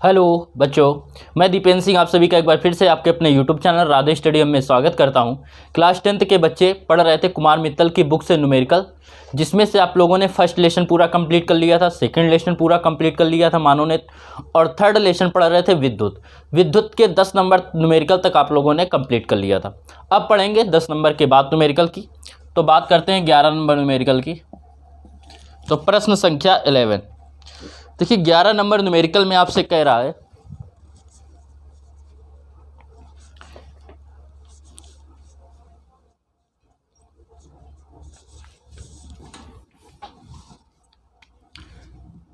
Hello बच्चों, मैं दीपेंद्र सिंह आप सभी का एक बार फिर से आपके अपने यूट्यूब चैनल राधे स्टडियम में स्वागत करता हूं। क्लास 10th के बच्चे पढ़ रहे थे कुमार मित्तल की बुक से न्यूमेरिकल, जिसमें से आप लोगों ने फर्स्ट लेसन पूरा कंप्लीट कर लिया था, सेकंड लेसन पूरा कंप्लीट कर लिया था मानोनेत, और थर्ड लेसन पढ़ रहे थे विद्युत के 10 नंबर न्यूमेरिकल तक आप लोगों ने कंप्लीट कर लिया था। अब पढ़ेंगे 10 नंबर के बाद न्यूमेरिकल की। तो बात करते हैं 11 नंबर न्यूमेरिकल की। तो प्रश्न संख्या 11, देखिए 11 नंबर न्यूमेरिकल में आपसे कह रहा है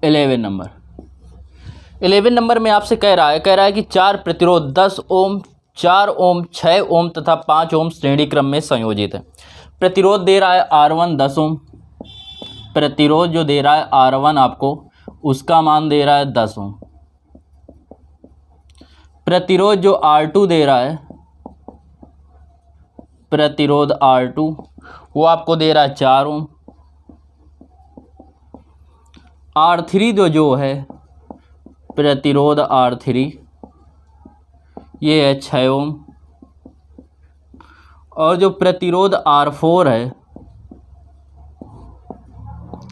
इलेवन नंबर में आपसे कह रहा है कि 4 प्रतिरोध 10 ओम, 4 ओम, 6 ओम तथा 5 ओम श्रेणी क्रम में संयोजित है। प्रतिरोध दे रहा है R1 10 ओम, प्रतिरोध जो दे रहा है R1 आपको उसका मान दे रहा है 10 ओम। प्रतिरोध जो R2 दे रहा है, प्रतिरोध R2 वो आपको दे रहा है 4 ओम। R3 जो है प्रतिरोध R3 ये है 6 ओम, और जो प्रतिरोध R4 है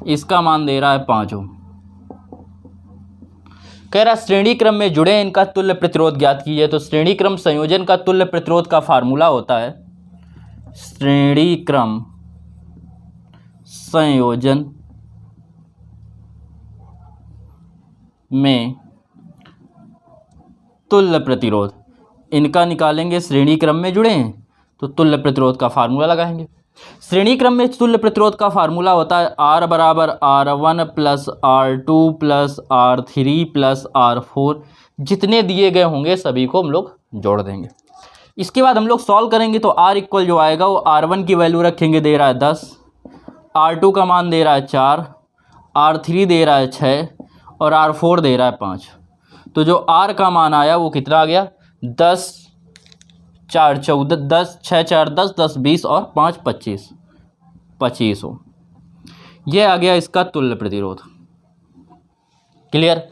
इसका मान दे रहा है 5 ओम। कह रहा श्रेणी क्रम में जुड़े इनका तुल्य प्रतिरोध ज्ञात कीजिए। तो श्रेणी क्रम संयोजन का तुल्य प्रतिरोध का फार्मूला होता है, श्रेणी क्रम संयोजन में तुल्य प्रतिरोध इनका निकालेंगे। श्रेणी क्रम में जुड़े हैं तो तुल्य प्रतिरोध का फार्मूला लगाएंगे। श्रेणी क्रम में तुल्य प्रतिरोध का फार्मूला होता है R बराबर R1 plus R2 plus R3 plus R4। जितने दिए गए होंगे सभी को हम लोग जोड़ देंगे। इसके बाद हम लोग सॉल्व करेंगे तो R इक्वल जो आएगा वो R1 की वैल्यू रखेंगे, दे रहा है 10, R2 का मान दे रहा है 4, R3 दे रहा है 6 और R4 दे रहा है 5। तो जो R का मान आया वो कितना आ गया, 10 4 14, 10 6 4 10, 10 20 और 5 25 हो। यह आ गया इसका तुल्य प्रतिरोध। क्लियर।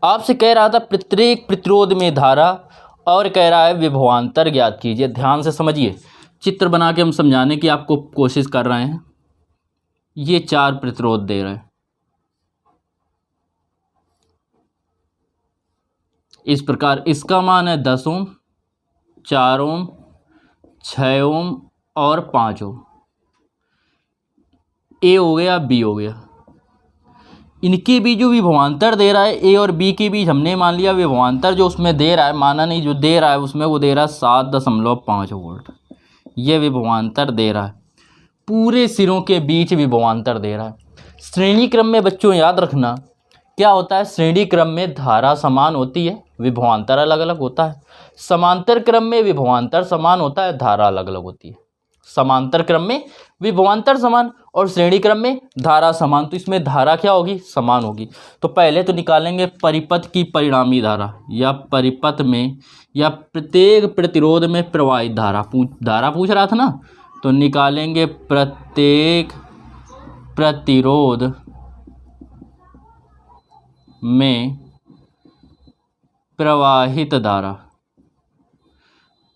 आपसे कह रहा था प्रत्येक प्रतिरोध में धारा, और कह रहा है विभवांतर ज्ञात कीजिए। ध्यान से समझिए, चित्र बना के हम समझाने की आपको कोशिश कर रहे हैं। ये 4 प्रतिरोध दे रहे हैं, इस प्रकार इसका मान है 10 ओम, 4 ओम, 6 ओम और 5 ओम। ए हो गया, बी हो गया। इनके बीच जो विभवांतर दे रहा है ए और बी के बीच हमने मान लिया विभवांतर जो उसमें दे रहा है, माना नहीं, जो दे रहा है उसमें वो दे रहा है 7.5 वोल्ट। ये विभवांतर दे रहा है, पूरे सिरों के बीच विभवांतर दे रहा है। श्रेणी क्रम में बच्चों याद रखना क्या होता है, श्रेणी क्रम में धारा समान होती है, विभवांतर अलग अलग होता है। समांतर क्रम में विभवांतर समान होता है, धारा अलग अलग होती है। समांतर क्रम में विभवांतर समान और श्रेणी क्रम में धारा समान, तो इसमें धारा क्या होगी, समान होगी। तो पहले तो निकालेंगे परिपथ की परिणामी धारा, या परिपथ में या प्रत्येक प्रतिरोध में प्रवाहित धारा पूछ रहा था ना, तो निकालेंगे प्रत्येक प्रतिरोध में प्रवाहित धारा।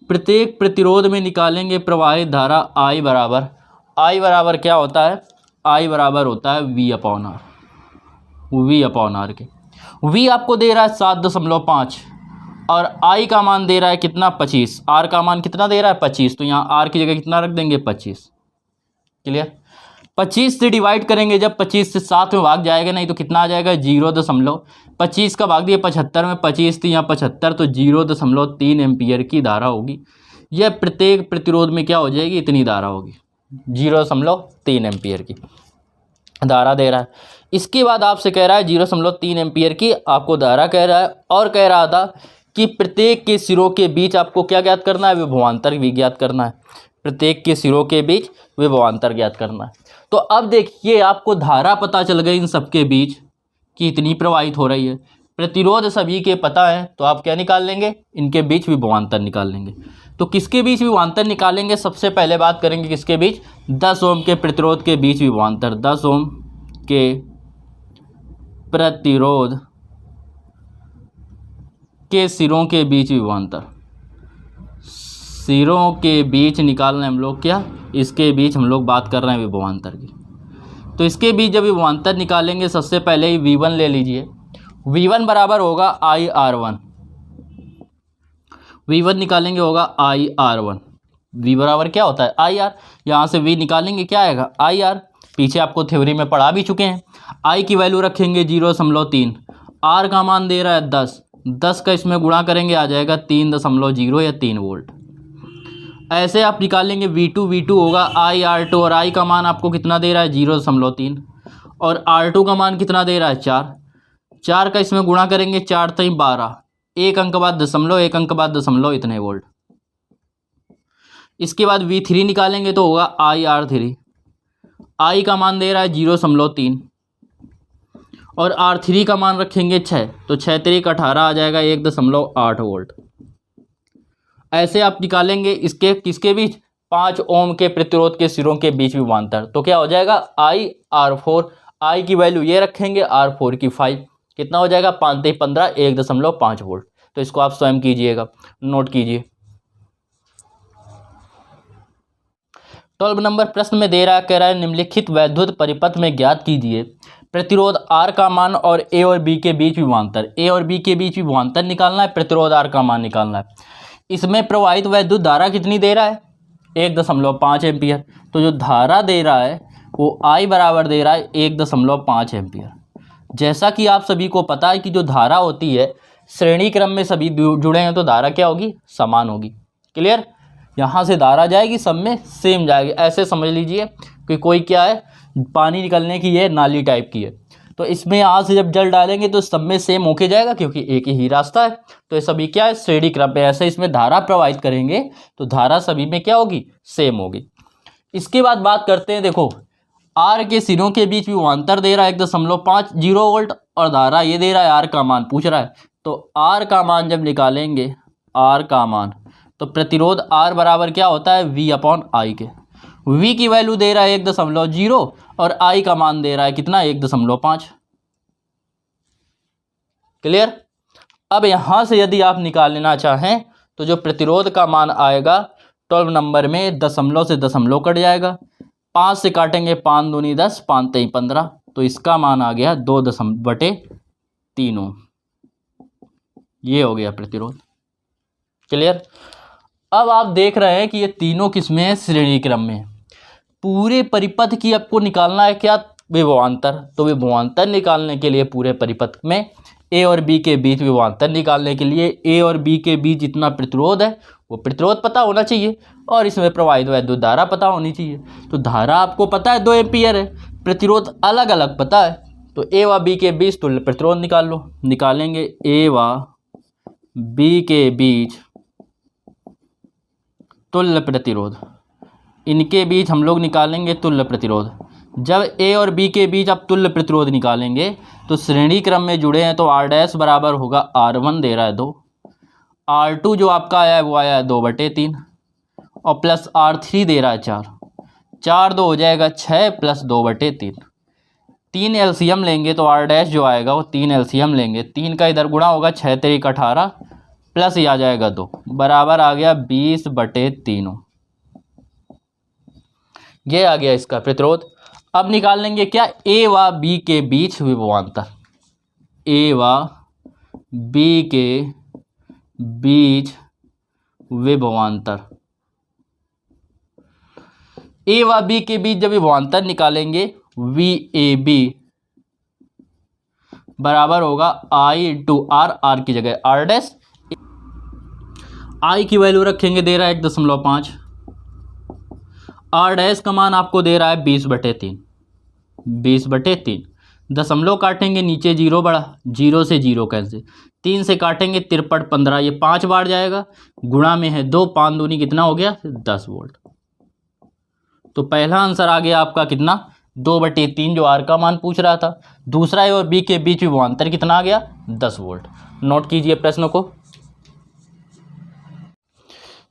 प्रत्येक प्रतिरोध में निकालेंगे प्रवाहित धारा। I बराबर क्या होता है, I बराबर होता है V अपॉन आर के। V आपको दे रहा है 7.5 और I का मान दे रहा है कितना, 25। R का मान कितना दे रहा है, 25। तो यहाँ R की जगह कितना रख देंगे, 25। क्लियर। 25 से डिवाइड करेंगे, जब 25 से 7 में भाग जाएगा नहीं तो कितना आ जाएगा, 0.25 का भाग दिया 75 में, 25 थी यहाँ 75, तो 0.3 एम्पियर की धारा होगी। यह प्रत्येक प्रतिरोध में क्या हो जाएगी, इतनी धारा होगी, 0.3 एम्पियर की धारा दे रहा है। इसके बाद आपसे कह रहा है 0.3 एम्पियर की आपको धारा कह रहा है, और कह रहा था कि प्रत्येक के सिरों के बीच आपको क्या ज्ञात करना है, विभवांतर भी ज्ञात करना है। प्रत्येक के सिरों के बीच विभवांतर ज्ञात करना है। तो अब देखिए आपको धारा पता चल गई इन सबके बीच कि इतनी प्रवाहित हो रही है। प्रतिरोध सभी के पता है, तो आप क्या निकाल लेंगे, इनके बीच विभवांतर निकाल लेंगे। तो किसके बीच विभवांतर निकालेंगे, सबसे पहले बात करेंगे किसके बीच, 10 ओम के प्रतिरोध के बीच विभवांतर। 10 ओम के प्रतिरोध के सिरों के बीच विभवांतर, सिरों के बीच निकालना है हम लोग क्या, इसके बीच हम लोग बात कर रहे हैं विभवांतर की। तो इसके बीच जब विभवांतर निकालेंगे सबसे पहले ही V1 ले लीजिए। V1 बराबर होगा IR1, V1 निकालेंगे होगा IR1। V बराबर क्या होता है IR, यहाँ से V निकालेंगे क्या आएगा IR, पीछे आपको थ्योरी में पढ़ा भी चुके हैं। I की वैल्यू रखेंगे 0.3, R का मान दे रहा है 10 का इसमें गुणा करेंगे आ जाएगा 3.0 या 3 वोल्ट। ऐसे आप निकालेंगे V2 होगा IR2 और I का मान आपको कितना दे रहा है 0.3 और R2 का मान कितना दे रहा है 4 का इसमें गुणा करेंगे 4 3 12, एक अंक बाद दशमलव, एक अंक बाद दशमलव, इतने वोल्ट। इसके बाद V3 निकालेंगे तो होगा IR3, I का मान दे रहा है 0.3 और R3 का मान रखेंगे 6, तो 6 3 18 आ जाएगा 1.8 वोल्ट। ऐसे आप निकालेंगे इसके किसके बीच, 5 ओम के प्रतिरोध के सिरों के बीच विभवांतर। तो क्या हो जाएगा IR4, I की वैल्यू ये रखेंगे, R4 की 5, कितना हो जाएगा 5 3 15, 1.5 वोल्ट। तो इसको आप स्वयं कीजिएगा, नोट कीजिए। 12 नंबर प्रश्न में दे रहा है, कह रहा है निम्नलिखित वैद्युत परिपथ में ज्ञात कीजिए प्रतिरोध R का मान और A और B के बीच विभवांतर। A और B के बीच विभवांतर निकालना है, प्रतिरोध R का मान निकालना है। इसमें प्रवाहित वैद्युत धारा कितनी दे रहा है 1.5 एम्पियर। तो जो धारा दे रहा है वो I बराबर दे रहा है 1.5 एम्पियर। जैसा कि आप सभी को पता है कि जो धारा होती है श्रेणी क्रम में सभी जुड़े हैं तो धारा क्या होगी, समान होगी। क्लियर, यहाँ से धारा जाएगी सब में सेम जाएगी। ऐसे समझ लीजिए कि कोई क्या है, पानी निकलने की ये नाली टाइप की है, तो इसमें यहाँ से जब जल डालेंगे तो सब में सेम होके जाएगा क्योंकि एक ही रास्ता है। तो ये सभी क्या है श्रेणी क्रम में, ऐसे इसमें धारा प्रवाहित करेंगे तो धारा सभी में क्या होगी, सेम होगी। इसके बाद बात करते हैं, देखो R के सिरों के बीच विभवांतर दे रहा है 1.50 वोल्ट और धारा ये दे रहा है, R का मान पूछ रहा है। तो R का मान जब निकालेंगे, R का मान, तो प्रतिरोध R बराबर क्या होता है V/I के। V की वैल्यू दे रहा है 1.0 और I का मान दे रहा है कितना 1.5। क्लियर। अब यहाँ से यदि आप निकालना चाहें तो जो प्रतिरोध का मान आएगा 12 नंबर में दशमलव से दशमलव कट जाएगा, 5 से काटेंगे 5 दूनी 10, 5 3 15, तो इसका मान आ गया 2.3 ओम। ये हो गया प्रतिरोध। क्लियर। अब आप देख रहे हैं कि ये तीनों किसमें है, श्रेणी क्रम में। पूरे परिपथ की आपको निकालना है क्या, विभवांतर। तो विभवांतर निकालने के लिए पूरे परिपथ में A और B के बीच विभवांतर निकालने के लिए A और B के बीच जितना प्रतिरोध है वो प्रतिरोध पता होना चाहिए और इसमें प्रवाहित वैद्युत धारा पता होनी चाहिए। तो धारा आपको पता है 2 एम्पियर है, प्रतिरोध अलग अलग पता है, तो A व B के बीच तुल्य प्रतिरोध निकाल लो। निकालेंगे A व B के बीच तुल्य प्रतिरोध, इनके बीच हम लोग निकालेंगे तुल्य प्रतिरोध। जब A और B के बीच आप तुल्य प्रतिरोध निकालेंगे तो श्रेणी क्रम में जुड़े हैं तो R डैश बराबर होगा R1 दे रहा है 2, R2 जो आपका आया है वो आया है 2/3 और प्लस R3 दे रहा है 4, 4 2 हो जाएगा 6 प्लस 2/3। 3 LCM लेंगे तो R डैश जो आएगा वो 3 LCM लेंगे, 3 का इधर गुणा होगा 6 3 18 प्लस ये आ जाएगा 2, बराबर आ गया 20/3। ये आ गया इसका प्रतिरोध। अब निकाल लेंगे क्या, A व B के बीच विभवांतर। A व B के बीच विभवांतर, A व B के बीच जब विभवांतर निकालेंगे VAB बराबर होगा I/R, R की जगह R डैश, I की वैल्यू रखेंगे दे रहा है 1.5, R डैश का मान आपको दे रहा है 20/3, 20/3। दशमलव काटेंगे नीचे 0 बढ़ा, 0 से 0 कैंसिल, 3 से काटेंगे 53 15, ये 5 बार जाएगा, गुणा में है 2, 5 दूनी कितना हो गया 10 वोल्ट। तो पहला आंसर आ गया आपका कितना 2/3 जो आर का मान पूछ रहा था। दूसरा ए और बी के बीच विभवांतर कितना आ गया 10 वोल्ट। नोट कीजिए प्रश्न को।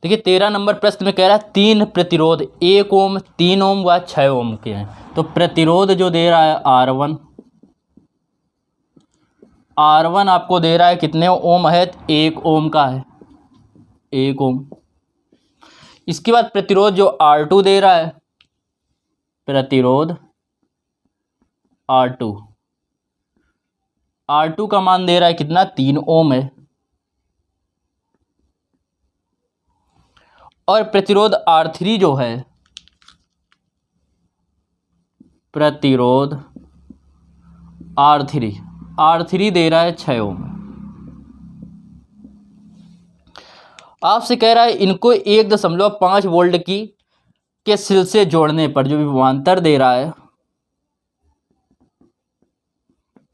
देखिए 13 नंबर प्रश्न में कह रहा है 3 प्रतिरोध 1 ओम 3 ओम व 6 ओम के हैं। तो प्रतिरोध जो दे रहा है R1, R1 आपको दे रहा है कितने ओम है, 1 ओम का है, 1 ओम। इसके बाद प्रतिरोध जो R2 दे रहा है, प्रतिरोध R2 का मान दे रहा है कितना, 3 ओम है। और प्रतिरोध R3 जो है, प्रतिरोध R3 दे रहा है 6 ओम। आपसे कह रहा है इनको 1.5 वोल्ट के सिल से जोड़ने पर जो विभवांतर दे रहा है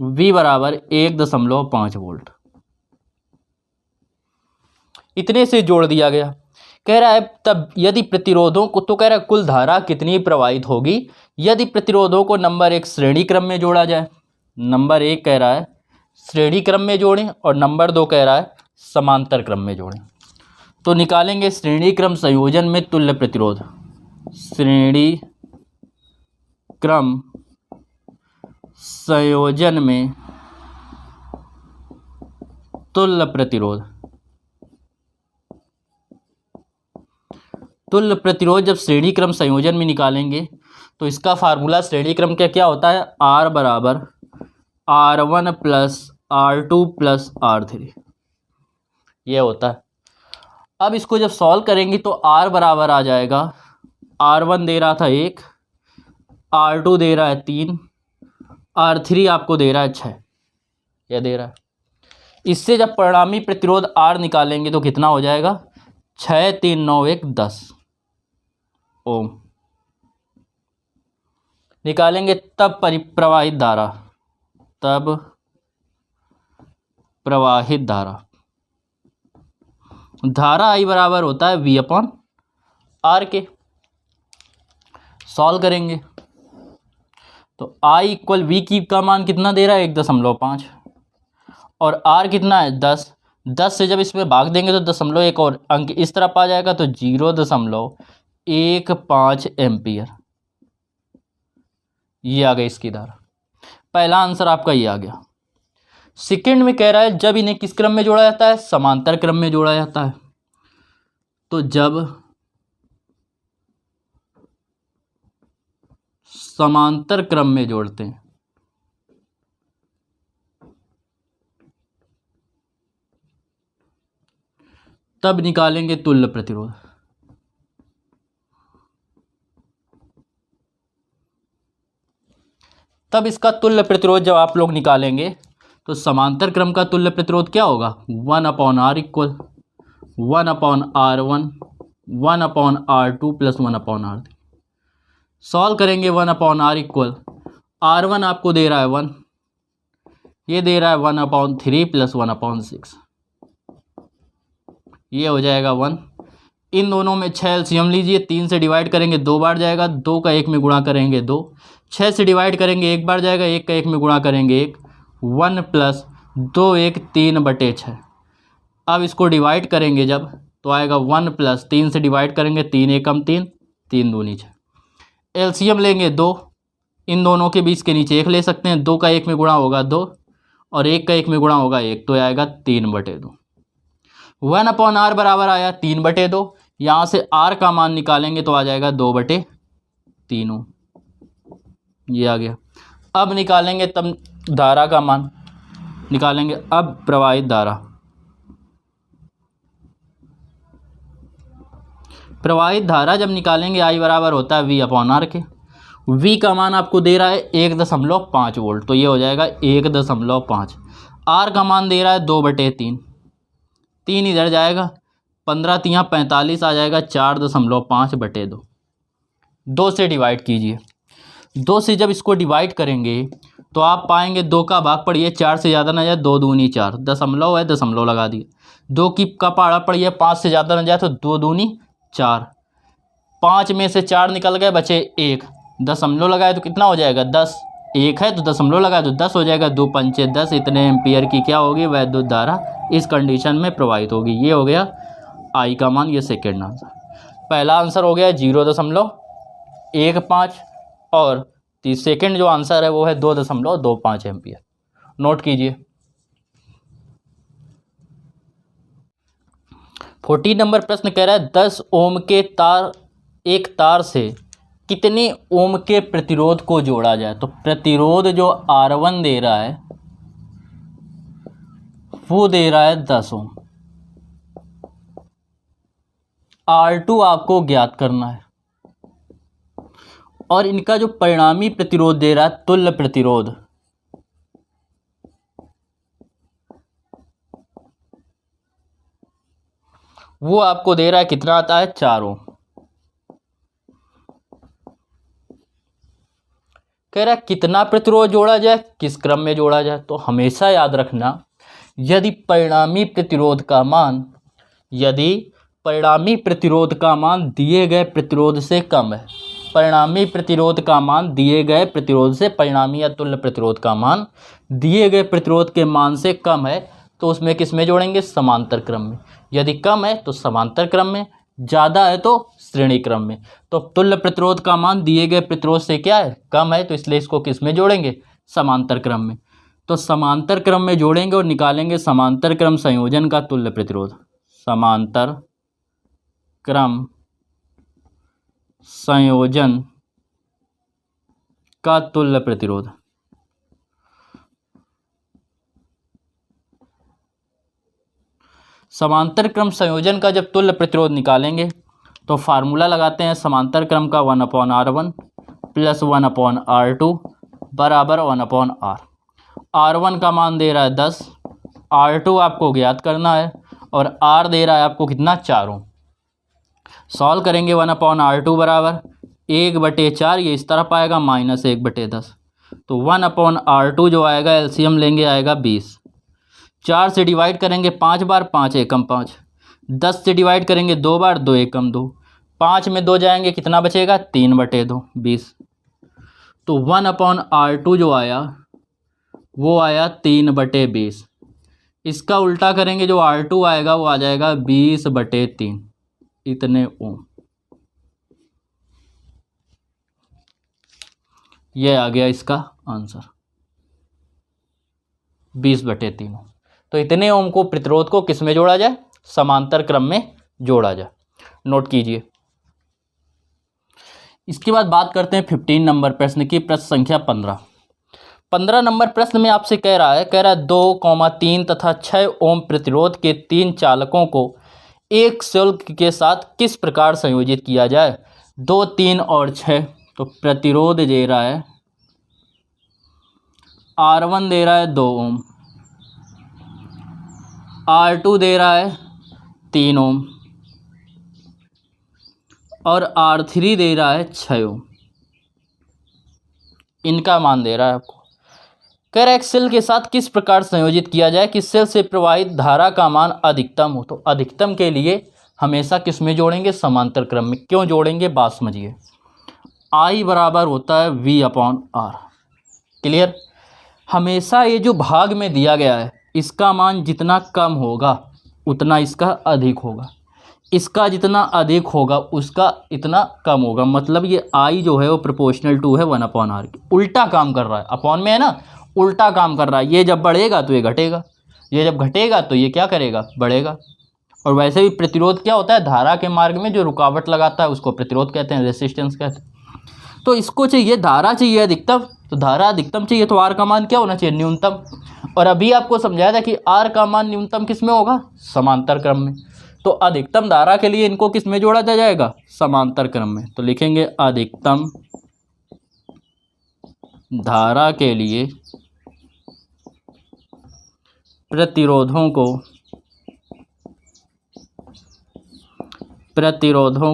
V बराबर 1.5 वोल्ट, इतने से जोड़ दिया गया। कह रहा है तब यदि प्रतिरोधों को, तो कह रहा है कुल धारा कितनी प्रवाहित होगी यदि प्रतिरोधों को नंबर 1 श्रेणी क्रम में जोड़ा जाए। नंबर 1 कह रहा है श्रेणी क्रम में जोड़ें और नंबर 2 कह रहा है समांतर क्रम में जोड़ें। तो निकालेंगे श्रेणी क्रम संयोजन में तुल्य प्रतिरोध, श्रेणी क्रम संयोजन में तुल्य प्रतिरोध। तुल्य प्रतिरोध जब श्रेणी क्रम संयोजन में निकालेंगे तो इसका फार्मूला श्रेणी क्रम का क्या होता है, R बराबर R1 plus R2 plus R3, ये होता है। अब इसको जब सॉल्व करेंगे तो R बराबर आ जाएगा, R1 दे रहा था 1, R2 दे रहा है 3, R3 आपको दे रहा है 6, यह दे रहा है। इससे जब परिणामी प्रतिरोध R निकालेंगे तो कितना हो जाएगा, 6 3 9 1 10 ओम निकालेंगे। तब प्रवाहित धारा, तब प्रवाहित धारा I बराबर होता है V/R के। सॉल्व करेंगे तो I इक्वल V की का मान कितना दे रहा है, 1.5 और R कितना है 10। 10 से जब इसमें भाग देंगे तो 0.1 और अंक इस तरफ आ जाएगा तो 0.15 एम्पियर, ये आ गई इसकी धारा। पहला आंसर आपका ये आ गया। सेकंड में कह रहा है जब इन्हें किस क्रम में जोड़ा जाता है, समांतर क्रम में जोड़ा जाता है। तो जब समांतर क्रम में जोड़ते हैं तब निकालेंगे तुल्य प्रतिरोध। तब इसका तुल्य प्रतिरोध जब आप लोग निकालेंगे तो समांतर क्रम का तुल्य प्रतिरोध क्या होगा, 1/R equal 1/R1 1/R2 plus 1/R3। Solve करेंगे 1/R इक्वल R1 आपको दे रहा है 1, ये दे रहा है 1/3 प्लस 1/6, ये हो जाएगा 1। इन दोनों में 6 एलसीएम लीजिए, 3 से डिवाइड करेंगे 2 बार जाएगा, 2 का 1 में गुणा करेंगे 2, 6 से डिवाइड करेंगे 1 बार जाएगा, 1 का 1 में गुणा करेंगे 1, 1 प्लस 2 1 3/6। अब इसको डिवाइड करेंगे जब तो आएगा 1 प्लस 3 से डिवाइड करेंगे 3 एकम 3, 3 दूनी 6। एलसीएम लेंगे 2, इन दोनों के बीच के नीचे 1 ले सकते हैं, 2 का 1 में गुणा होगा 2 और 1 का 1 में गुणा होगा 1, तो आएगा 3/2। 1/R बराबर आया 3/2। यहाँ से R का मान निकालेंगे तो आ जाएगा 2/3, ये आ गया। अब निकालेंगे तब धारा का मान निकालेंगे। अब प्रवाहित धारा, प्रवाहित धारा जब निकालेंगे I बराबर होता है V/R के। V का मान आपको दे रहा है 1.5 वोल्ट, तो ये हो जाएगा 1.5। R का मान दे रहा है 2/3, 3 इधर जाएगा, 15 3 45 आ जाएगा 4.5/2। 2 से डिवाइड कीजिए, 2 से जब इसको डिवाइड करेंगे तो आप पाएंगे 2 का भाग पड़िए 4 से ज़्यादा ना जाए, 2 दूनी 4, दशमलव है दशमलव लगा दिए। 2 की का पाड़ा पड़िए 5 से ज़्यादा ना जाए तो 2 दूनी 4, 5 में से 4 निकल गए, बचे 1, दशमलव लगाए तो कितना हो जाएगा 10, 1 है तो दशमलव लगाए तो 10 हो जाएगा, 2 पंचे 10, इतने एम्पियर की क्या होगी, वैद्युत धारा इस कंडीशन में प्रवाहित होगी। ये हो गया I का मान, ये सेकेंड आंसर। पहला आंसर हो गया 0.15 और सेकेंड जो आंसर है वो है 2.25 एम्पियर। नोट कीजिए। 14 नंबर प्रश्न कह रहा है 10 ओम के तार, एक तार से कितने ओम के प्रतिरोध को जोड़ा जाए। तो प्रतिरोध जो R1 दे रहा है वो दे रहा है 10 ओम। R2 आपको ज्ञात करना है और इनका जो परिणामी प्रतिरोध दे रहा है तुल्य प्रतिरोध, वो आपको दे रहा है कितना आता है 4 ओम। कह रहा है कितना प्रतिरोध जोड़ा जाए, किस क्रम में जोड़ा जाए। तो हमेशा याद रखना यदि परिणामी प्रतिरोध का मान दिए गए प्रतिरोध से कम है, परिणामी प्रतिरोध का मान दिए गए प्रतिरोध से, परिणामी या तुल्य प्रतिरोध का मान दिए गए प्रतिरोध के मान से कम है तो उसमें किस में जोड़ेंगे, समांतर क्रम में। यदि कम है तो समांतर क्रम में, ज़्यादा है तो श्रेणी क्रम में। तो तुल्य प्रतिरोध का मान दिए गए प्रतिरोध से क्या है, कम है, तो इसलिए इसको किस में जोड़ेंगे, समांतर क्रम में। तो समांतर क्रम में जोड़ेंगे और निकालेंगे समांतर क्रम संयोजन का तुल्य प्रतिरोध। समांतर क्रम संयोजन का तुल्य प्रतिरोध। समांतर क्रम संयोजन का जब तुल्य प्रतिरोध निकालेंगे तो फार्मूला लगाते हैं समांतर क्रम का 1/R1 प्लस 1/R2 बराबर 1/R। R1 का मान दे रहा है 10, R2 आपको ज्ञात करना है और R दे रहा है आपको कितना, 4 ओम। सॉल्व करेंगे 1/R2 बराबर 1/4, ये इस तरफ आएगा -1/10। तो 1/R2 जो आएगा एलसीएम लेंगे आएगा 20। 4 से डिवाइड करेंगे 5 बार, 5 एकम 5। 10 से डिवाइड करेंगे 2 बार, 2 एकम 2। 5 में 2 जाएंगे कितना बचेगा, 3/2, 20। तो 1/R2 जो आया वो आया 3/20। इसका उल्टा करेंगे, जो R2 आएगा वो आ जाएगा 20/3, इतने ओम। ये आ गया इसका आंसर 20/3 ओम। तो इतने ओम को प्रतिरोध को किस में जोड़ा जाए, समांतर क्रम में जोड़ा जाए। नोट कीजिए। इसके बाद बात करते हैं 15 नंबर प्रश्न की, प्रश्न संख्या 15 नंबर प्रश्न में आपसे कह रहा है 2, 3 तथा 6 ओम प्रतिरोध के 3 चालकों को एक शुल्क के साथ किस प्रकार संयोजित किया जाए। 2, 3 और 6। तो प्रतिरोध दे रहा है R1 दे रहा है 2 ओम, R2 दे रहा है 3 ओम और R3 दे रहा है 6 ओम। इनका मान दे रहा है आपको। कह रहा है एक सेल के साथ किस प्रकार संयोजित किया जाए कि सेल से प्रवाहित धारा का मान अधिकतम हो। तो अधिकतम के लिए हमेशा किस में जोड़ेंगे, समांतर क्रम में। क्यों जोड़ेंगे बात समझिए। I बराबर होता है V/R। क्लियर। हमेशा ये जो भाग में दिया गया है इसका मान जितना कम होगा उतना इसका अधिक होगा, इसका जितना अधिक होगा उसका इतना कम होगा। मतलब ये I जो है वो प्रोपोर्शनल टू है 1/R की। उल्टा काम कर रहा है, अपॉन में है ना, उल्टा काम कर रहा है। ये जब बढ़ेगा तो ये घटेगा, ये जब घटेगा तो ये क्या करेगा, बढ़ेगा। और वैसे भी प्रतिरोध क्या होता है, धारा के मार्ग में जो रुकावट लगाता है उसको प्रतिरोध कहते हैं, रेसिस्टेंस कहते हैं। तो इसको चाहिए धारा चाहिए अधिकतम, तो धारा अधिकतम चाहिए तो R का मान क्या होना चाहिए, न्यूनतम। और अभी आपको समझाया था कि R का मान न्यूनतम किस में होगा, समांतर क्रम में। तो अधिकतम धारा के लिए इनको किस में जोड़ा जाएगा, समांतर क्रम में। तो लिखेंगे अधिकतम धारा के लिए प्रतिरोधों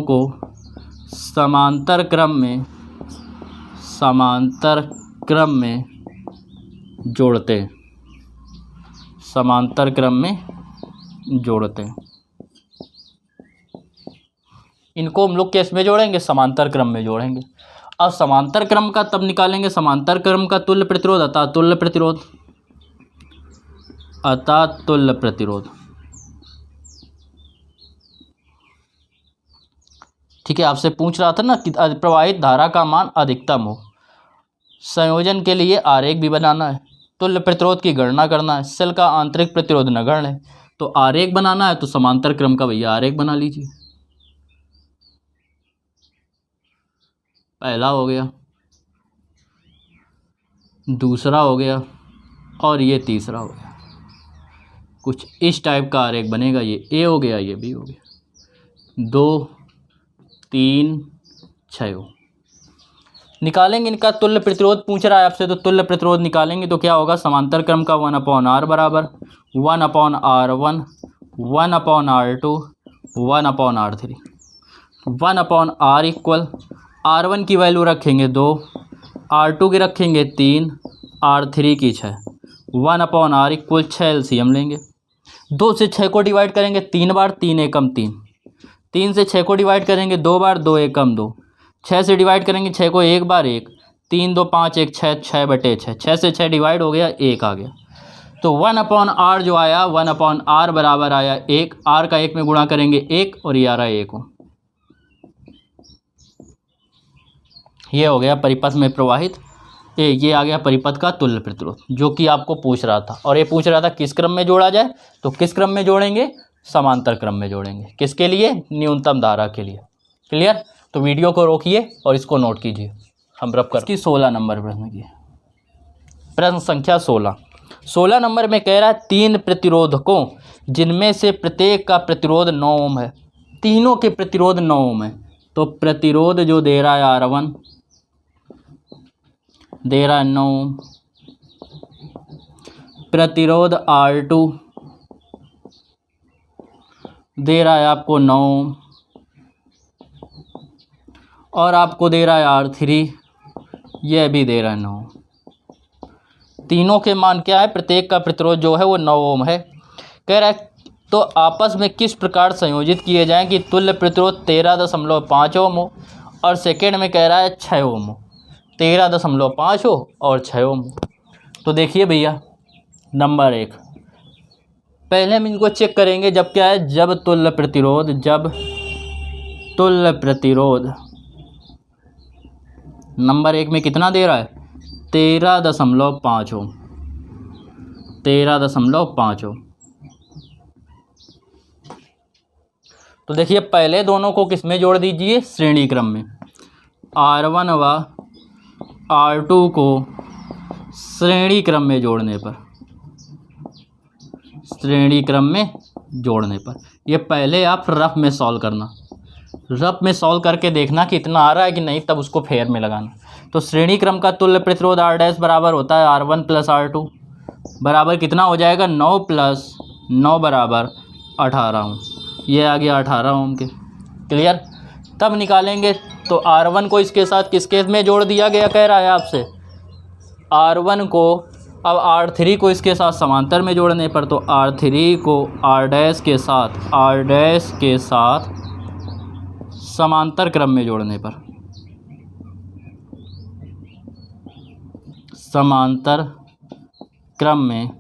को समांतर क्रम में जोड़ते हैं, समांतर क्रम में जोड़ते हैं। इनको हम लोग किस में जोड़ेंगे, समांतर क्रम में जोड़ेंगे। अब समांतर क्रम का तब निकालेंगे, समांतर क्रम का तुल्य प्रतिरोध अतः तुल्य प्रतिरोध। ठीक है, आपसे पूछ रहा था ना कि प्रवाहित धारा का मान अधिकतम हो। संयोजन के लिए आरेख भी बनाना है, तुल्य प्रतिरोध की गणना करना है, सेल का आंतरिक प्रतिरोध नगण्य है, तो आरेख बनाना है तो समांतर क्रम का भैया आरेख बना लीजिए। पहला हो गया, दूसरा हो गया और ये तीसरा हो गया। कुछ इस टाइप का आरेख बनेगा। ये ए हो गया, ये बी हो गया। 2 3 6 निकालेंगे इनका तुल्य प्रतिरोध पूछ रहा है आपसे, तो तुल्य प्रतिरोध निकालेंगे तो क्या होगा, समांतर क्रम का 1/r बराबर 1/r1 1/r2 1/r3। 1/r equal R1 की वैल्यू रखेंगे 2, R2 की रखेंगे 3, R3 की 6। 1/r इक्वल 6 एलसीएम लेंगे। 2 से 6 को डिवाइड करेंगे 3 बार, 3 एकम 3। 3 से 6 को डिवाइड करेंगे 2 बार, 2 एकम 2। 6 से डिवाइड करेंगे 6 को 1 बार 1, 3 2 5 1 6, 6/6। 6 से 6 डिवाइड हो गया, 1 आ गया। तो 1/r जो आया 1/r बराबर आया 1। r का 1 में गुणा करेंगे 1 और ये आ रहा है 1। ये हो गया परिपथ में प्रवाहित, ये आ गया परिपथ का तुल्य प्रतिरोध, जो कि आपको पूछ रहा था। और ये पूछ रहा था किस क्रम में जोड़ा जाए, तो किस क्रम में जोड़ेंगे, समांतर क्रम में जोड़ेंगे। किसके लिए, न्यूनतम धारा के लिए। क्लियर। तो वीडियो को रोकिए और इसको नोट कीजिए। हम रब कर इसकी 16 नंबर प्रश्न की प्रश्न संख्या 16 नंबर में कह रहा है 3 प्रतिरोधकों जिनमें से प्रत्येक का प्रतिरोध 9 ओम है। तीनों के प्रतिरोध 9 ओम है। तो प्रतिरोध जो दे रहा है R1 दे रहा है 9 ओम, प्रतिरोध R2 दे रहा है आपको 9 ओम, और आपको दे रहा है R3, यह भी दे रहा है 9। तीनों के मान क्या है, प्रत्येक का प्रतिरोध जो है वो 9 ओम है। कह रहा है तो आपस में किस प्रकार संयोजित किए जाएं कि तुल्य प्रतिरोध 13.5 ओम हो, और सेकेंड में कह रहा है 6 ओम हो। 13.5 हो और 6 ओम हो। तो देखिए भैया, नंबर 1 पहले हम इनको चेक करेंगे। जब क्या है, जब तुल्य प्रतिरोध नंबर 1 में कितना दे रहा है, 13.5 ओम। 13.5 ओम। तो देखिए पहले दोनों को किस में जोड़ दीजिए, श्रेणी क्रम में। R1 व R2 को श्रेणी क्रम में जोड़ने पर, ये पहले आप रफ में सॉल्व करना। रफ में सॉल्व करके देखना कि इतना आ रहा है कि नहीं, तब उसको फेयर में लगाना। तो श्रेणी क्रम का तुल्य प्रतिरोध R डैश बराबर होता है R1 + R2 बराबर कितना हो जाएगा, 9 + 9 बराबर 18 ओम। ये आ गया 18 ओम के। क्लियर। तब निकालेंगे तो R1 को इसके साथ किसके में जोड़ दिया गया, कह रहा है आपसे R1 को। अब R3 को इसके साथ समांतर में जोड़ने पर, तो R3 को R डैश के साथ समांतर क्रम में जोड़ने पर, समांतर क्रम में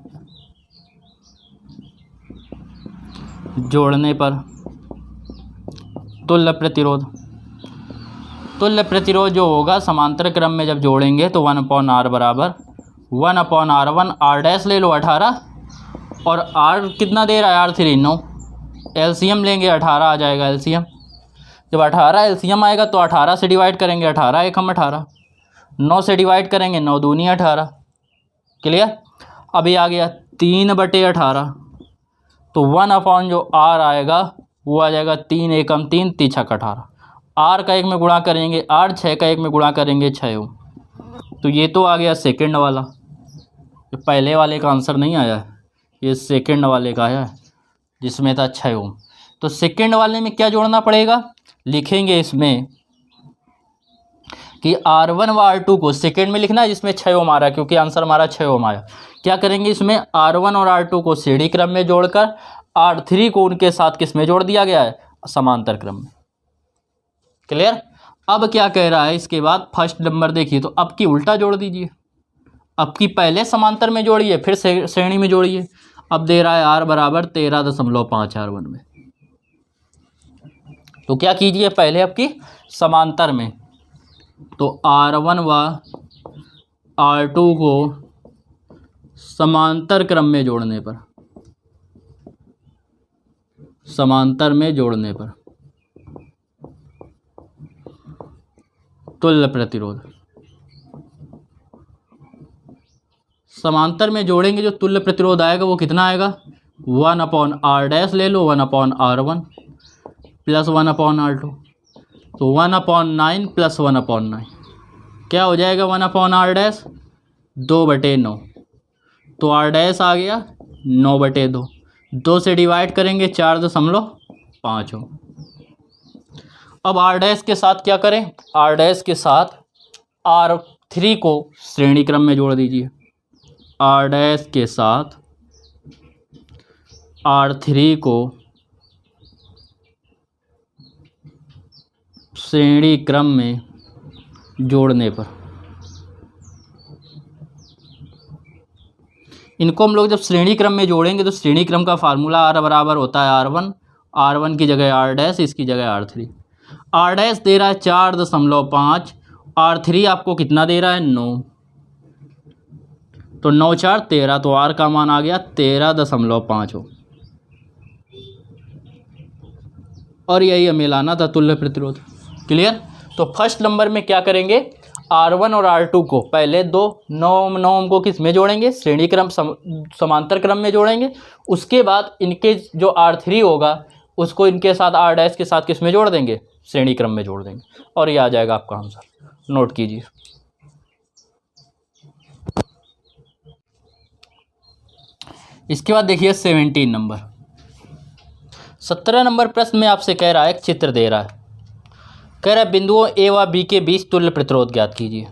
जोड़ने पर तुल्य प्रतिरोध जो होगा समांतर क्रम में जब जोड़ेंगे तो 1/r बराबर 1/r1, R डैश ले लो 18, और R कितना दे रहा है, R3 9। एलसीएम लेंगे 18 आ जाएगा एलसीएम। जब 18 एलसीएम आएगा तो 18 से डिवाइड करेंगे 18 एकम 18, 9 से डिवाइड करेंगे 9 दूनी 18। क्लियर। अभी आ गया 3/18, तो 1 जो R आएगा वो आ जाएगा 3 एकम 3 3 छक 18। R का 1 में गुणा करेंगे R, 6 का 1 में गुणा करेंगे 6 ओम। तो ये तो आ गया सेकंड वाला, ये पहले वाले का आंसर नहीं आया है, ये सेकंड वाले का आया है जिसमें था 6 ओम। तो सेकंड वाले में क्या जोड़ना पड़ेगा, लिखेंगे इसमें कि R1 व R2 को सेकंड में लिखना है जिसमें 6 ओम आ रहा है, क्योंकि आंसर हमारा 6 ओम आया। क्या करेंगे, इसमें R1 और R2 को श्रेणी क्रम में जोड़कर R3 को उनके साथ किस में जोड़ दिया गया है, समांतर क्रम में। क्लियर। अब क्या कह रहा है इसके बाद, फर्स्ट नंबर देखिए, तो अब की उल्टा जोड़ दीजिए। अब की पहले समांतर में जोड़िए फिर श्रेणी में जोड़िए। अब दे रहा है R बराबर 13.5 R1 में, तो क्या कीजिए, पहले आपकी समांतर में, तो R1 व R2 को समांतर क्रम में जोड़ने पर, समांतर में जोड़ने पर तुल्य प्रतिरोध। समांतर में जोड़ेंगे जो तुल्य प्रतिरोध आएगा वो कितना आएगा, 1/r डैश ले लो, 1/r1 प्लस 1/r2, तो 1/9 प्लस 1/9 क्या हो जाएगा, 1/r डैश 2/9, तो r डैश आ गया 9/2, 2 से डिवाइड करेंगे 4.5 हो। अब r डैश के साथ क्या करें, r डैश के साथ r3 को श्रेणी क्रम में जोड़ दीजिए, r डैश के साथ r3 को श्रेणी क्रम में जोड़ने पर, इनको हम लोग जब श्रेणी क्रम में जोड़ेंगे तो श्रेणी क्रम का फार्मूला r बराबर होता है r1, r1 की जगह r डैश, इसकी जगह r3। r डैश दे रहा है 4.5, r3 आपको कितना दे रहा है 9, तो 9 4 13, तो r का मान आ गया 13.5 हो। और यही हमें लाना था तुल्य प्रतिरोध। क्लियर। तो फर्स्ट नंबर में क्या करेंगे, R1 और R2 को पहले दो नौ को किस में जोड़ेंगे, श्रेणी क्रम समांतर क्रम में जोड़ेंगे। उसके बाद इनके जो R3 होगा उसको इनके साथ R डैश के साथ किस में जोड़ देंगे, श्रेणी क्रम में जोड़ देंगे, और ये आ जाएगा आपका आंसर। नोट कीजिए। इसके बाद देखिए 17 नंबर, 17 नंबर प्रश्न में आपसे कह रहा है, एक चित्र दे रहा है, कह रहा है बिंदुओं ए व बी के बीच तुल्य प्रतिरोध ज्ञात कीजिए।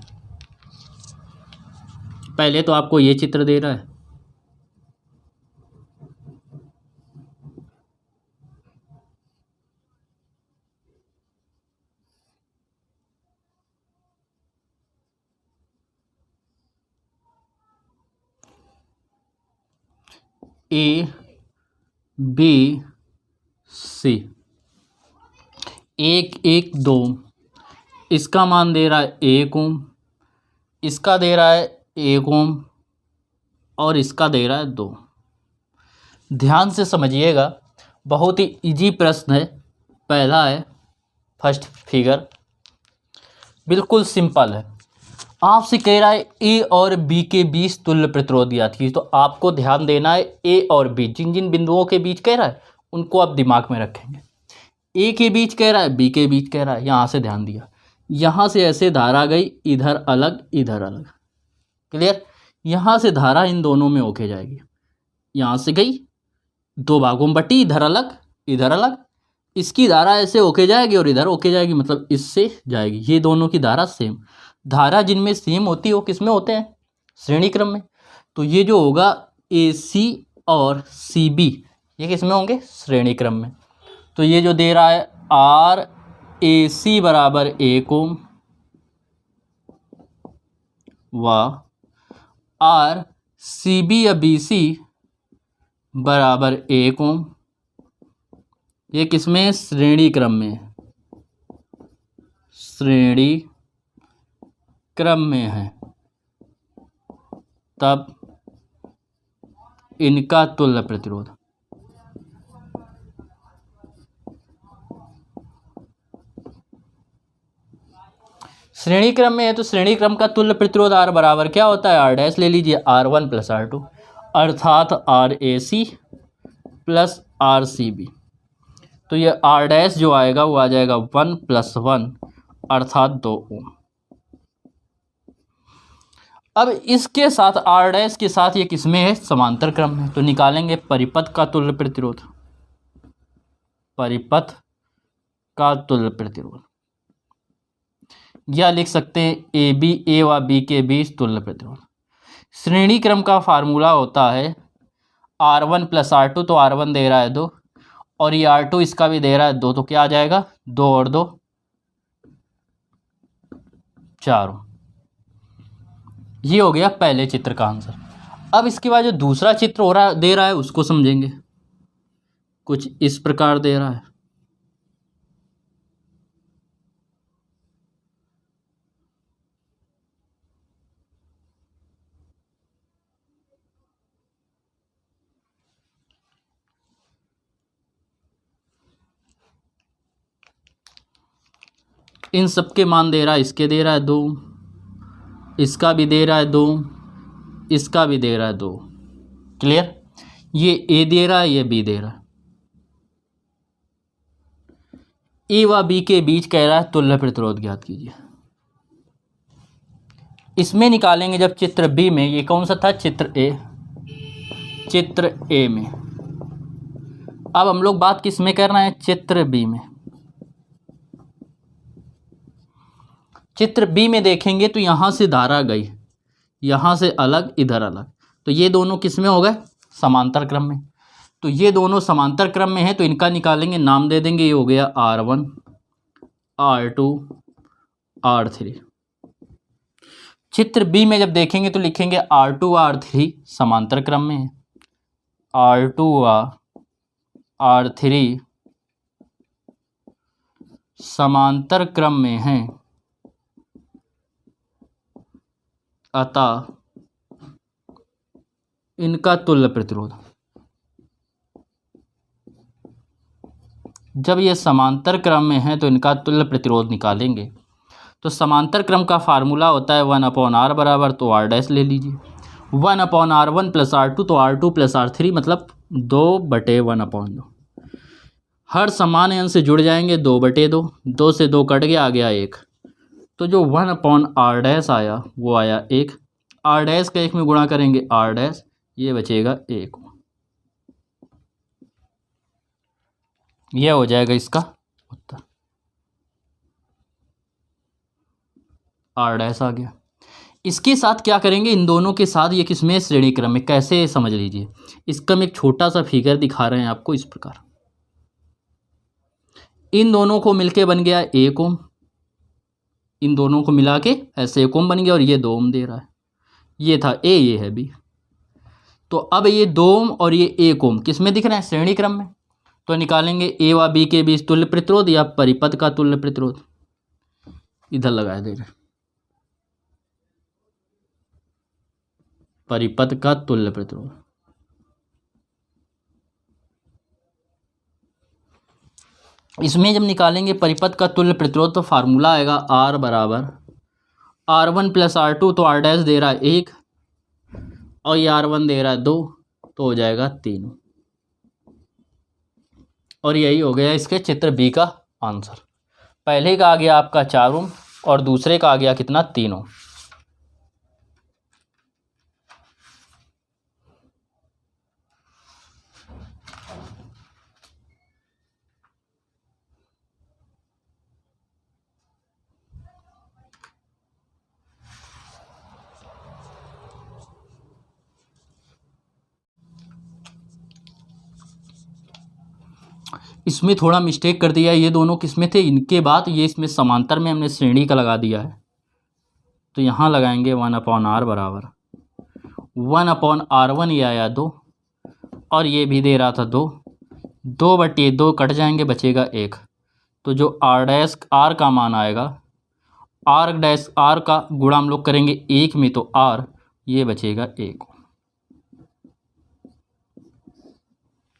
पहले तो आपको ये चित्र दे रहा है, ए बी सी 1 1 2, इसका मान दे रहा है 1 ओम, इसका दे रहा है 1 ओम, और इसका दे रहा है 2। ध्यान से समझिएगा, बहुत ही इजी प्रश्न है। पहला है फर्स्ट फिगर, बिल्कुल सिंपल है। आपसे कह रहा है ए और बी के बीच तुल्य प्रतिरोध ज्ञात कीजिए, तो आपको ध्यान देना है ए और बी जिन जिन बिंदुओं के बीच कह रहा है उनको आप दिमाग में रखेंगे। ए के बीच कह रहा है, बी के बीच कह रहा है, यहाँ से ध्यान दिया, यहाँ से ऐसे धारा गई, इधर अलग इधर अलग। क्लियर। यहाँ से धारा इन दोनों में होके जाएगी, यहाँ से गई 2 भागों में बटी, इधर अलग इधर अलग, इसकी धारा ऐसे होके जाएगी और इधर होके जाएगी, मतलब इससे जाएगी। ये दोनों की धारा सेम, धारा जिनमें सेम होती है वो किस में होते हैं, श्रेणी क्रम में। तो ये जो होगा ए सी और सी बी, ये किस में होंगे, श्रेणी क्रम में। तो ये जो दे रहा है आर ए सी बराबर 1 ओम व आर सी बी या बी सी बराबर 1 ओम, ये किसमें, श्रेणी क्रम में, श्रेणी क्रम में है, तब इनका तुल्य प्रतिरोध। श्रेणी क्रम में है तो श्रेणी क्रम का तुल्य प्रतिरोध R बराबर क्या होता है, R डैश ले लीजिए, R1 प्लस R2, अर्थात RAC प्लस RCB। तो ये R डैश जो आएगा वो आ जाएगा 1 + 1 अर्थात 2 ओम। अब इसके साथ R डैश के साथ ये किसमें है, समांतर क्रम में, तो निकालेंगे परिपथ का तुल्य प्रतिरोध, परिपथ का तुल्य प्रतिरोध, या लिख सकते हैं ए बी, ए व बी के बीच तुल्य प्रतिरोध। श्रेणी क्रम का फार्मूला होता है R1 + R2, तो R1 दे रहा है 2 और ये R2 इसका भी दे रहा है 2, तो क्या आ जाएगा, 2 और 2 4। ये हो गया पहले चित्र का आंसर। अब इसके बाद जो दूसरा चित्र हो रहा दे रहा है उसको समझेंगे। कुछ इस प्रकार दे रहा है, इन सब के मान दे रहा है, इसके दे रहा है 2, इसका भी दे रहा है 2, इसका भी दे रहा है 2। क्लियर? ये ए दे रहा है, ये बी दे रहा है। ए व बी के बीच कह रहा है तुल्य प्रतिरोध ज्ञात कीजिए। इसमें निकालेंगे जब चित्र बी में, ये कौन सा था? चित्र ए। चित्र ए में अब हम लोग बात किस में कर रहे हैं? चित्र बी में। चित्र बी में देखेंगे तो यहाँ से धारा गई, यहाँ से अलग, इधर अलग, तो ये दोनों किस में हो गए? समांतर क्रम में। तो ये दोनों समांतर क्रम में है, तो इनका निकालेंगे, नाम दे देंगे, ये हो गया R1 R2 R3। चित्र बी में जब देखेंगे तो लिखेंगे R2 R3 समांतर क्रम में है, R2 R3 समांतर क्रम में है, अतः इनका तुल्य प्रतिरोध। जब ये समांतर क्रम में है तो इनका तुल्य प्रतिरोध निकालेंगे। तो समांतर क्रम का फार्मूला होता है 1/r बराबर, तो r डैश ले लीजिए, 1/r1 + r2, तो r2 + r3 मतलब 2/1/2। हर समान अंश से जुड़ जाएंगे, 2/2, 2 से 2 कट गया, आ गया 1। तो जो 1/r डैश आया वो आया 1। r डैश का 1 में गुणा करेंगे r डैश, ये बचेगा 1। यह हो जाएगा इसका उत्तर, r डैश आ गया। इसके साथ क्या करेंगे? इन दोनों के साथ ये किसमें? श्रेणी क्रम में। कैसे? समझ लीजिए। इसका हम एक छोटा सा फिगर दिखा रहे हैं आपको, इस प्रकार। इन दोनों को मिलके बन गया 1 ओम, इन दोनों को मिला के ऐसे 1 ओम बन गया, और ये 2 ओम दे रहा है। ये था ए, ये है बी। तो अब ये 2 ओम और ये 1 ओम किस में दिख रहे हैं? श्रेणी क्रम में। तो निकालेंगे ए व बी के बीच तुल्य प्रतिरोध या परिपथ का तुल्य प्रतिरोध। इधर लगा दे रहे, परिपथ का तुल्य प्रतिरोध। इसमें जब निकालेंगे परिपथ का तुल्य प्रतिरोध तो फार्मूला आएगा R बराबर R1 + R2, तो r डैश दे रहा है 1 और ये R1 दे रहा है 2, तो हो जाएगा 3। और यही हो गया इसके चित्र बी का आंसर। पहले का आ गया आपका 4 ओम और दूसरे का आ गया कितना? 3 ओम। इसमें थोड़ा मिस्टेक कर दिया, ये दोनों किसमें थे? इनके बाद ये इसमें समांतर में हमने श्रेणी का लगा दिया है, तो यहाँ लगाएंगे 1/r बराबर 1/r1, ये आया 2 और ये भी दे रहा था 2, 2/2 कट जाएंगे, बचेगा 1। तो जो r डैश r का मान आएगा, r डैश r का गुणा हम लोग करेंगे 1 में, तो r, ये बचेगा 1।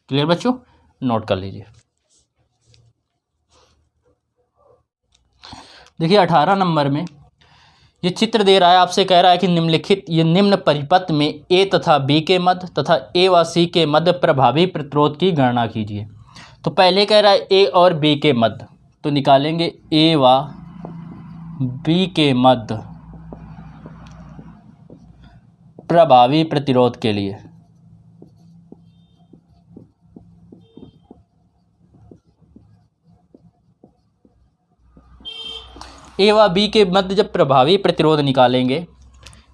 क्लियर बच्चों? नोट कर लीजिए। देखिए 18 नंबर में ये चित्र दे रहा है, आपसे कह रहा है कि निम्नलिखित ये निम्न परिपथ में ए तथा बी के मध्य तथा ए व सी के मध्य प्रभावी प्रतिरोध की गणना कीजिए। तो पहले कह रहा है ए और बी के मध्य, तो निकालेंगे ए व बी के मध्य प्रभावी प्रतिरोध के लिए। ए व बी के मध्य जब प्रभावी प्रतिरोध निकालेंगे,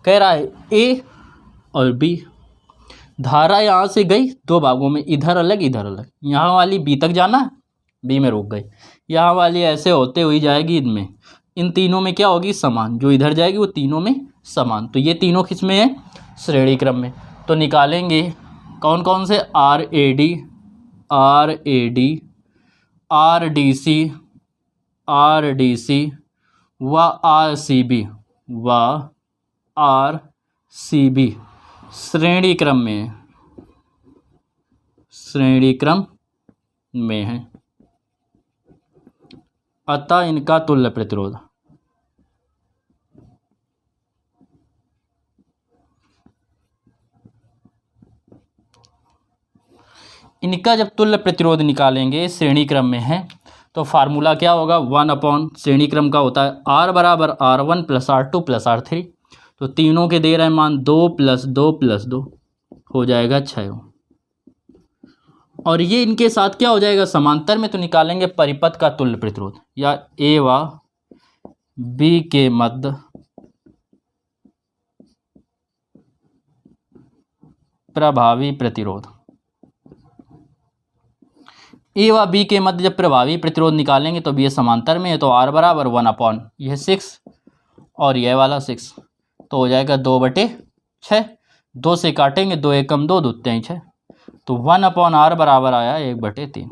कह रहा है ए और बी, धारा यहाँ से गई 2 भागों में, इधर अलग इधर अलग। यहाँ वाली बी तक जाना, बी में रुक गई। यहाँ वाली ऐसे होते हुई जाएगी इनमें, इन तीनों में क्या होगी? समान। जो इधर जाएगी वो तीनों में समान। तो ये तीनों किस में है? श्रेणी क्रम में। तो निकालेंगे कौन कौन से? R A D, R A D, R D C, R D C व आर सी बी, व आर सी बी श्रेणी क्रम में है, श्रेणी क्रम में है। अतः इनका तुल्य प्रतिरोध इनका जब तुल्य प्रतिरोध निकालेंगे श्रेणी क्रम में है तो फार्मूला क्या होगा, 1 श्रेणी क्रम का होता है R बराबर R1 plus R2 plus R3। तो तीनों के दे रहे हैं मान 2 प्लस 2 प्लस 2 हो जाएगा 6 ओम। और ये इनके साथ क्या हो जाएगा समांतर में, तो निकालेंगे परिपथ का तुल्य प्रतिरोध या ए व बी के मध्य प्रभावी प्रतिरोध। ए व बी के मध्य जब प्रभावी प्रतिरोध निकालेंगे तो ये समांतर में है, तो R बराबर 1 यह 6 और यह वाला 6 तो हो जाएगा 2/6। 2 से काटेंगे 2 एकम 2 2 3 6 तो 1/R बराबर आया 1/3।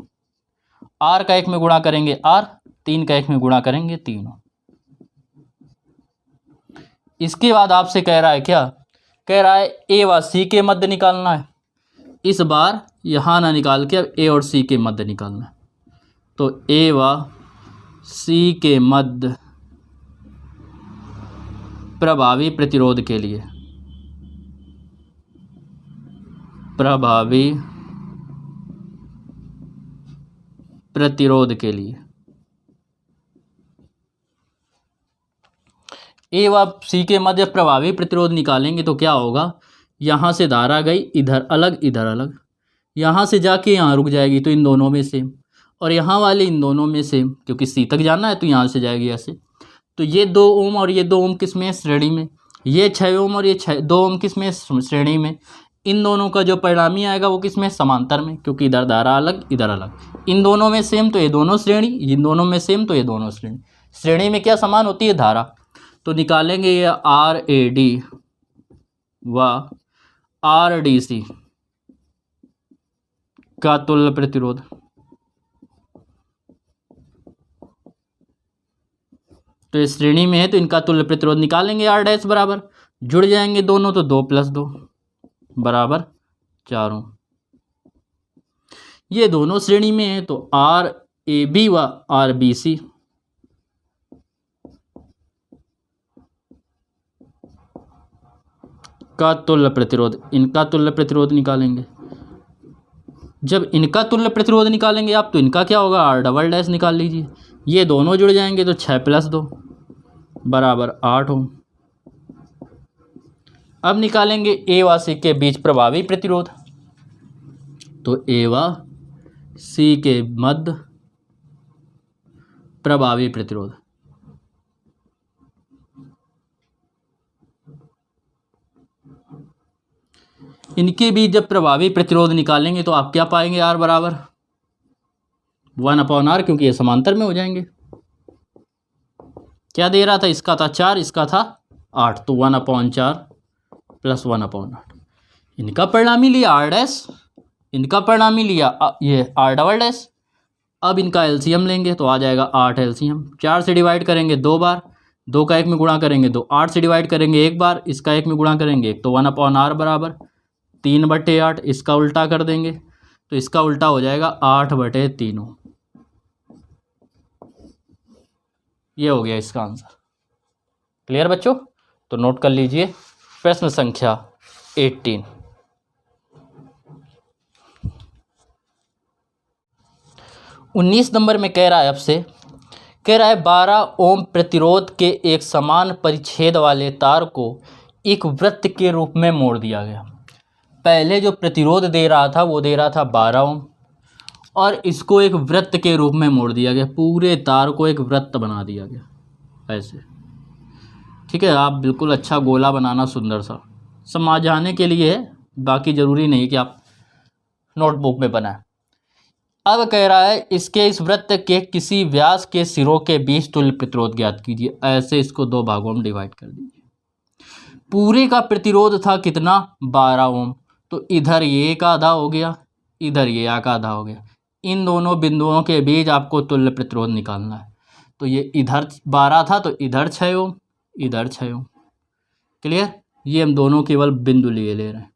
R का 1 में गुणा करेंगे R, 3 का 1 में गुणा करेंगे 3। इसके बाद आपसे कह रहा है क्या, कह रहा है ए व सी के मध्य निकालना है। इस बार यहाँ ना निकाल के अब ए और सी के मध्य निकालना है। तो ए व सी के मध्य प्रभावी प्रतिरोध के लिए, प्रभावी प्रतिरोध के लिए ए व सी के मध्य प्रभावी प्रतिरोध निकालेंगे तो क्या होगा, यहाँ से धारा गई इधर अलग इधर अलग, यहाँ से जाके यहाँ रुक जाएगी तो इन दोनों में सेम, और यहाँ वाले इन दोनों में सेम, क्योंकि सी तक जाना है तो यहाँ से जाएगी ऐसे। तो ये 2 ओम और ये 2 ओम किस में श्रेणी में, ये 6 ओम और ये 2 ओम किस में श्रेणी में। इन दोनों का जो परिणामी आएगा वो किस में समांतर में, क्योंकि इधर धारा अलग इधर अलग। इन दोनों में सेम तो ये दोनों श्रेणी, इन दोनों में सेम तो ये दोनों श्रेणी। श्रेणी में क्या समान होती है, धारा। तो निकालेंगे ये RAD व RDC का तुल्य प्रतिरोध। तो इस श्रेणी में है तो इनका तुल्य प्रतिरोध निकालेंगे R डैश बराबर, जुड़ जाएंगे दोनों तो 2 + 2 बराबर 4 ओम। ये दोनों श्रेणी में है तो RAB व RBC का तुल्य प्रतिरोध, इनका तुल्य प्रतिरोध निकालेंगे। जब इनका तुल्य प्रतिरोध निकालेंगे आप तो इनका क्या होगा, R डबल डैश निकाल लीजिए। ये दोनों जुड़ जाएंगे तो 6 + 2 बराबर 8 ओम। अब निकालेंगे ए व सी के बीच प्रभावी प्रतिरोध। तो ए व सी के मध्य प्रभावी प्रतिरोध, इनके बीच जब प्रभावी प्रतिरोध निकालेंगे तो आप क्या पाएंगे, R बराबर 1/R, क्योंकि ये समांतर में हो जाएंगे। क्या दे रहा था, इसका था 4 इसका था 8 तो 1/4 + 1/8। इनका परिणामी लिया R डैश, इनका परिणामी लिया ये R डबल डैश। अब इनका एलसीएम लेंगे तो आ जाएगा 8 एलसीएम। 4 से डिवाइड करेंगे 2 बार, 2 का 1 में गुणा करेंगे 2, 8 से डिवाइड करेंगे 1 बार, इसका 1 में गुणा करेंगे 1 तो 1/R बराबर 3/8। इसका उल्टा कर देंगे तो इसका उल्टा हो जाएगा 8/3। ये हो गया इसका आंसर। क्लियर बच्चों, तो नोट कर लीजिए प्रश्न संख्या 18। 19 नंबर में कह रहा है आपसे, कह रहा है 12 ओम प्रतिरोध के एक समान परिच्छेद वाले तार को एक वृत्त के रूप में मोड़ दिया गया। पहले जो प्रतिरोध दे रहा था वो दे रहा था 12 ओम और इसको एक वृत्त के रूप में मोड़ दिया गया, पूरे तार को एक वृत्त बना दिया गया ऐसे। ठीक है, आप बिल्कुल अच्छा गोला बनाना सुंदर सा, समझाने के लिए है, बाकी ज़रूरी नहीं कि आप नोटबुक में बनाएं। अब कह रहा है इसके इस वृत्त के किसी व्यास के सिरों के बीच तुल्य प्रतिरोध ज्ञात कीजिए। ऐसे इसको 2 भागों में डिवाइड कर दीजिए। पूरे का प्रतिरोध था कितना, 12 ओम, तो इधर ये एक आधा हो गया, इधर ये एक आधा हो गया। इन दोनों बिंदुओं के बीच आपको तुल्य प्रतिरोध निकालना है। तो ये इधर 12 था तो इधर 6 ओम, इधर 6 ओम। क्लियर, ये हम दोनों केवल बिंदु लिए ले रहे हैं।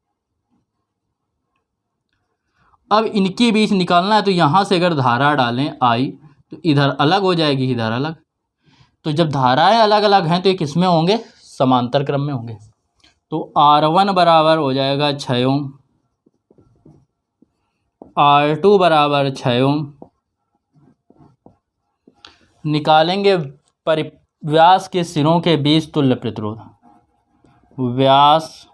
अब इनके बीच निकालना है तो यहाँ से अगर धारा डालें I तो इधर अलग हो जाएगी, इधर अलग। तो जब धाराएं अलग अलग हैं तो ये किस में होंगे, समांतर क्रम में होंगे। तो R1 बराबर हो जाएगा 6 ओम, R2 बराबर 6 ओम। निकालेंगे व्यास के सिरों के बीच तुल्य प्रतिरोध। व्यास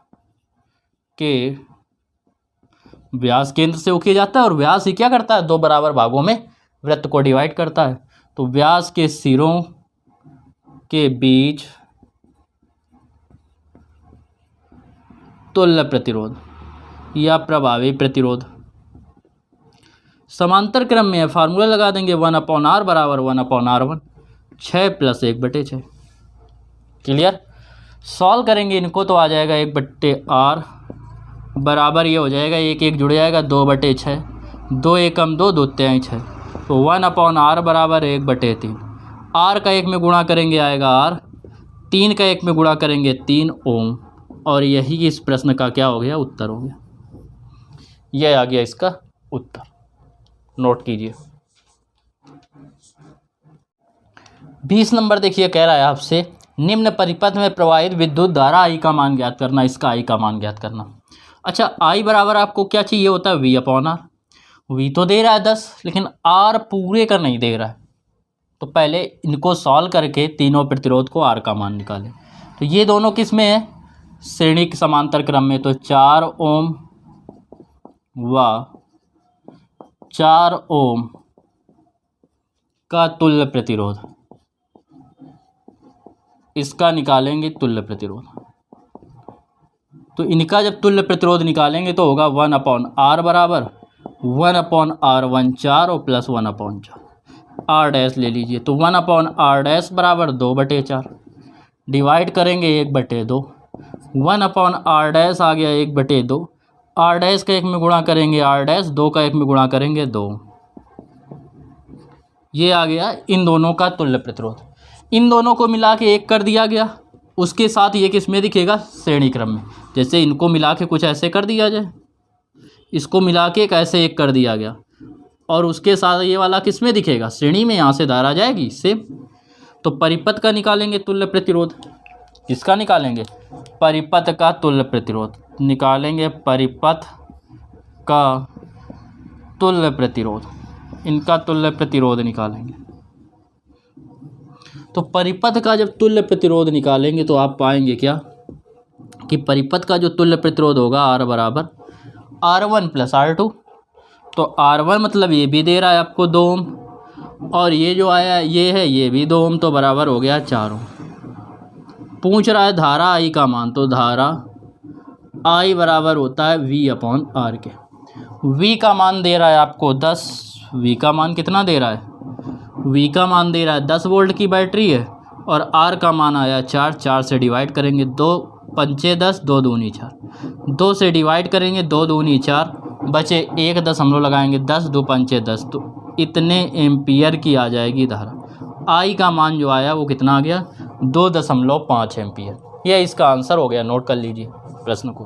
केंद्र से होके जाता है और व्यास ही क्या करता है, 2 बराबर भागों में वृत्त को डिवाइड करता है। तो व्यास के सिरों के बीच तुल्य प्रतिरोध या प्रभावी प्रतिरोध समांतर क्रम में है। फार्मूला लगा देंगे 1/r बराबर 1/r1, 6 + 1/6। क्लियर। सॉल्व करेंगे इनको तो आ जाएगा 1/r बराबर ये हो जाएगा, 1 1 जुड़ जाएगा 2/6, 2 एकम 2, 2 तिहाई 6। तो 1/r बराबर 1/3। r का 1 में गुणा करेंगे आएगा r, 3 का 1 में गुणा करेंगे 3 ओम। और यही इस प्रश्न का क्या हो गया, उत्तर हो गया। यह आ गया इसका उत्तर, नोट कीजिए। 20 नंबर देखिए, कह रहा है आपसे निम्न परिपथ में प्रवाहित विद्युत धारा I का मान ज्ञात करना। इसका I का मान ज्ञात करना। अच्छा, I बराबर आपको क्या चाहिए होता है, V/R। V तो दे रहा है 10, लेकिन R पूरे का नहीं दे रहा है। तो पहले इनको सॉल्व करके तीनों प्रतिरोध को R का मान निकालें। तो ये दोनों किस में है, श्रेणी समांतर क्रम में। तो 4 ओम व 4 ओम का तुल्य प्रतिरोध, इसका निकालेंगे तुल्य प्रतिरोध। तो इनका जब तुल्य प्रतिरोध निकालेंगे तो होगा 1/r बराबर 1/r1 4 और प्लस 1/4 r डैश ले लीजिए। तो 1/r डैश बराबर 2/4, डिवाइड करेंगे 1/2, 1/r डैश आ गया 1/2, r डैश का 1 में गुणा करेंगे r डैश, 2 का 1 में गुणा करेंगे 2। ये आ गया इन दोनों का तुल्य प्रतिरोध। इन दोनों को मिला के 1 कर दिया गया। उसके साथ ये किस में दिखेगा, श्रेणी क्रम में। जैसे इनको मिला के कुछ ऐसे कर दिया जाए, इसको मिला के एक ऐसे 1 कर दिया गया, और उसके साथ ये वाला किस में दिखेगा, श्रेणी में। यहाँ से धारा जाएगी सेम। तो परिपथ का निकालेंगे तुल्य प्रतिरोध। किसका निकालेंगे, परिपथ का तुल्य प्रतिरोध निकालेंगे। परिपथ का तुल्य प्रतिरोध, इनका तुल्य प्रतिरोध निकालेंगे। तो परिपथ का जब तुल्य प्रतिरोध निकालेंगे तो आप पाएंगे क्या कि परिपथ का जो तुल्य प्रतिरोध होगा R बराबर R1 + R2। तो R1 मतलब ये भी दे रहा है आपको 2 ओम, और ये जो आया ये है ये भी 2 ओम, तो बराबर हो गया 4 ओम। पूछ रहा है धारा I का मान। तो धारा I बराबर होता है V/R के। V का मान दे रहा है आपको 10। V का मान कितना दे रहा है, V का मान दे रहा है 10 वोल्ट की बैटरी है, और R का मान आया 4। 4 से डिवाइड करेंगे, 2 पंचे 10, 2 दूनी 4, 2 से डिवाइड करेंगे, 2 दूनी 4, बचे 1 दशमलव लगाएंगे, 10 2 पंचे 10, तो इतने एम्पियर की आ जाएगी धारा। I का मान जो आया वो कितना आ गया, 2.5 एम्पियर। यह इसका आंसर हो गया। नोट कर लीजिए प्रश्न को।